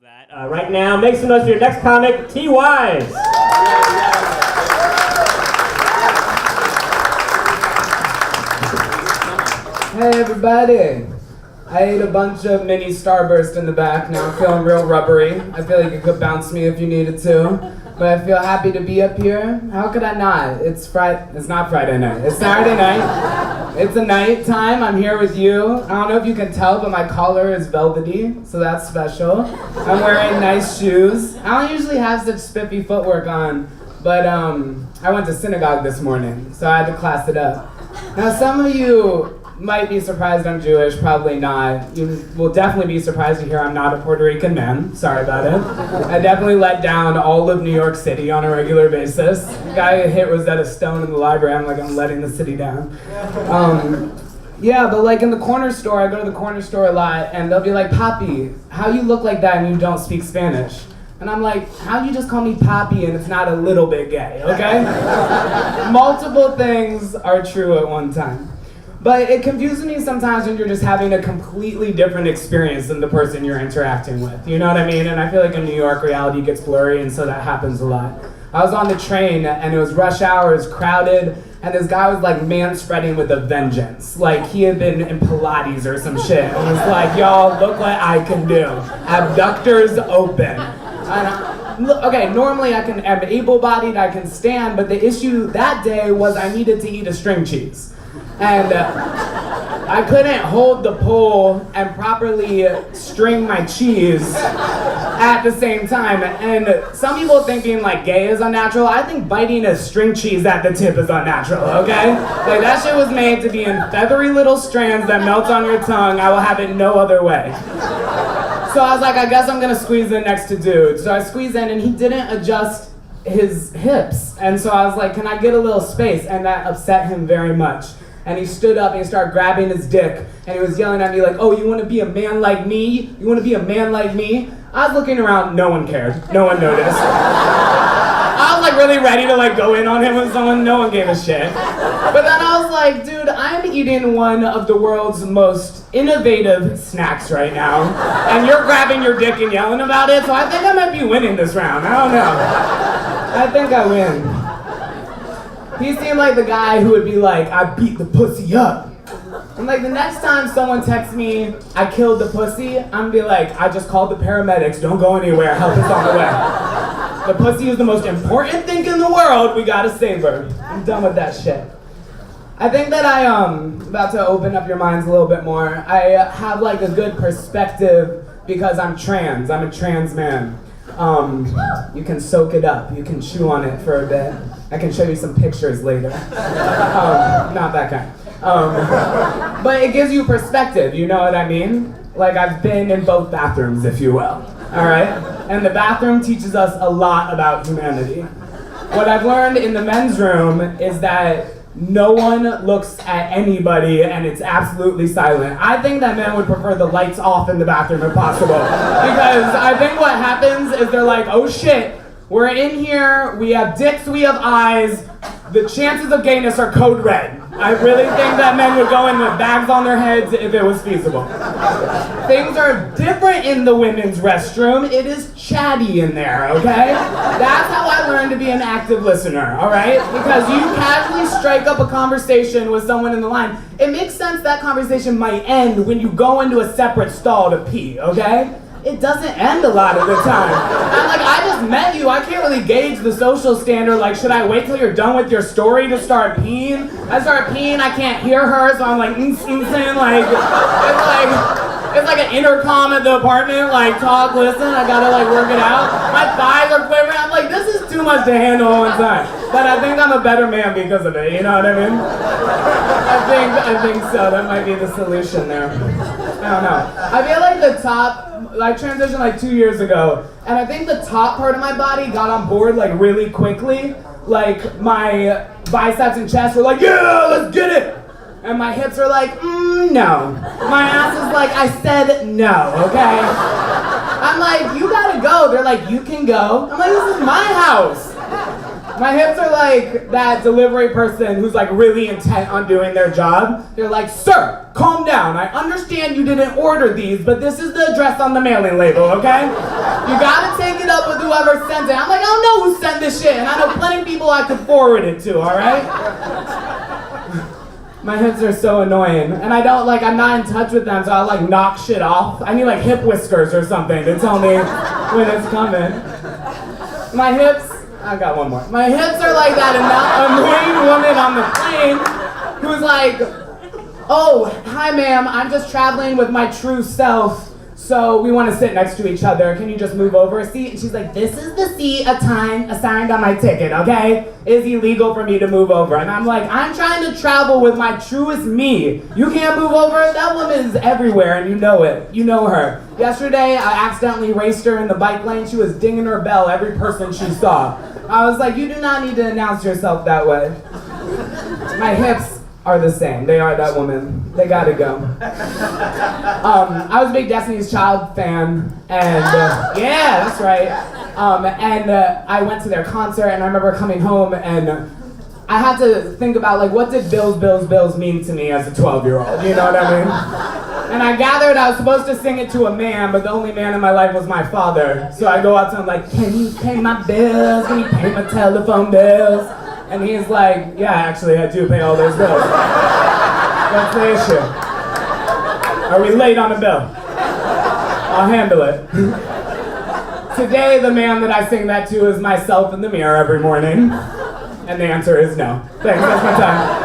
that. Right now, make some noise for your next comic, T. Wise. Hey everybody! I ate a bunch of mini Starburst in the back. Now I'm feeling real rubbery. I feel like you could bounce me if you needed to. But I feel happy to be up here. How could I not? It's not Friday night. It's Saturday night. It's a night time. I'm here with you. I don't know if you can tell, but my collar is velvety, so that's special. I'm wearing nice shoes. I don't usually have such spiffy footwork on, but I went to synagogue this morning, so I had to class it up. Now some of you might be surprised I'm Jewish, probably not. You will definitely be surprised to hear I'm not a Puerto Rican man. Sorry about it. I definitely let down all of New York City on a regular basis. Guy hit Rosetta Stone in the library, I'm letting the city down. Yeah, but like in the corner store, I go to the corner store a lot, and they'll be like, Papi, how you look like that and you don't speak Spanish? And I'm like, how do you just call me Papi and it's not a little bit gay, okay? Multiple things are true at one time. But it confuses me sometimes when you're just having a completely different experience than the person you're interacting with. You know what I mean? And I feel like in New York, reality gets blurry, and so that happens a lot. I was on the train, and it was rush hour, it was crowded, and this guy was like man-spreading with a vengeance. Like he had been in Pilates or some shit. And was like, y'all, look what I can do. Abductors open. Okay, normally I'm able-bodied, I can stand, but the issue that day was I needed to eat a string cheese. And I couldn't hold the pole and properly string my cheese at the same time. And some people think being like gay is unnatural. I think biting a string cheese at the tip is unnatural, okay? Like that shit was made to be in feathery little strands that melt on your tongue. I will have it no other way. So I was like, I guess I'm gonna squeeze in next to dude. So I squeezed in and he didn't adjust his hips. And so I was like, can I get a little space? And that upset him very much. And he stood up and he started grabbing his dick and he was yelling at me like, oh, you wanna be a man like me? You wanna be a man like me? I was looking around, no one cared, no one noticed. I was like really ready to like go in on him with someone, no one gave a shit. But then I was like, dude, I'm eating one of the world's most innovative snacks right now, and you're grabbing your dick and yelling about it, so I think I might be winning this round, I don't know. I think I win. He seemed like the guy who would be like, I beat the pussy up. And like the next time someone texts me, I killed the pussy, I'm gonna be like, I just called the paramedics, don't go anywhere, help is on the way. The pussy is the most important thing in the world, we gotta save her. I'm done with that shit. I think that I'm about to open up your minds a little bit more. I have like a good perspective because I'm trans, I'm a trans man. You can soak it up, you can chew on it for a bit. I can show you some pictures later. Not that kind. But it gives you perspective, you know what I mean? Like I've been in both bathrooms, if you will. All right? And the bathroom teaches us a lot about humanity. What I've learned in the men's room is that no one looks at anybody and it's absolutely silent. I think that men would prefer the lights off in the bathroom if possible. Because I think what happens is they're like, oh shit, we're in here, we have dicks, we have eyes, the chances of gayness are code red. I really think that men would go in with bags on their heads if it was feasible. Things are different in the women's restroom. It is chatty in there, okay? That's how I learned to be an active listener, all right? Because you casually strike up a conversation with someone in the line. It makes sense that conversation might end when you go into a separate stall to pee, okay? It doesn't end a lot of the time. I'm like, I just met you. I can't really gauge the social standard. Like, should I wait till you're done with your story to start peeing? I start peeing, I can't hear her, so I'm like, it's like an intercom at the apartment, like, talk, listen, I gotta, like, work it out. My thighs are quivering. I'm like, this is too much to handle all one time. But I think I'm a better man because of it, you know what I mean? I think so. That might be the solution there. I don't know. I feel like the top, I transitioned like 2 years ago, and I think the top part of my body got on board like really quickly. Like my biceps and chest were like, yeah, let's get it. And my hips are like, no. My ass is like, I said no, okay? I'm like, you gotta go. They're like, you can go. I'm like, this is my house. My hips are like that delivery person who's like really intent on doing their job. They're like, sir, calm down. I understand you didn't order these, but this is the address on the mailing label, okay? You gotta take it up with whoever sent it. I'm like, I don't know who sent this shit, and I know plenty of people I could forward it to, all right? My hips are so annoying, and I'm not in touch with them, so I'll like knock shit off. I need like hip whiskers or something to tell me when it's coming. My hips, I got one more. My hips are like that annoying woman on the plane who's like, oh, hi ma'am, I'm just traveling with my true self, so we want to sit next to each other. Can you just move over a seat? And she's like, this is the seat assigned on my ticket, okay? It's illegal for me to move over. And I'm like, I'm trying to travel with my truest me. You can't move over? That woman is everywhere and you know it. You know her. Yesterday, I accidentally raced her in the bike lane. She was dinging her bell every person she saw. I was like, you do not need to announce yourself that way. My hips are the same. They are that woman. They gotta go. I was a big Destiny's Child fan, and yeah, that's right. I went to their concert, and I remember coming home, and I had to think about, like, what did Bills, Bills, Bills mean to me as a 12-year-old? You know what I mean? And I gathered I was supposed to sing it to a man, but the only man in my life was my father. So I go out to him like, can you pay my bills? Can you pay my telephone bills? And he's like, yeah, actually, I do pay all those bills. What's the issue? Are we late on a bill? I'll handle it. Today, the man that I sing that to is myself in the mirror every morning. And the answer is no. Thanks, that's my time.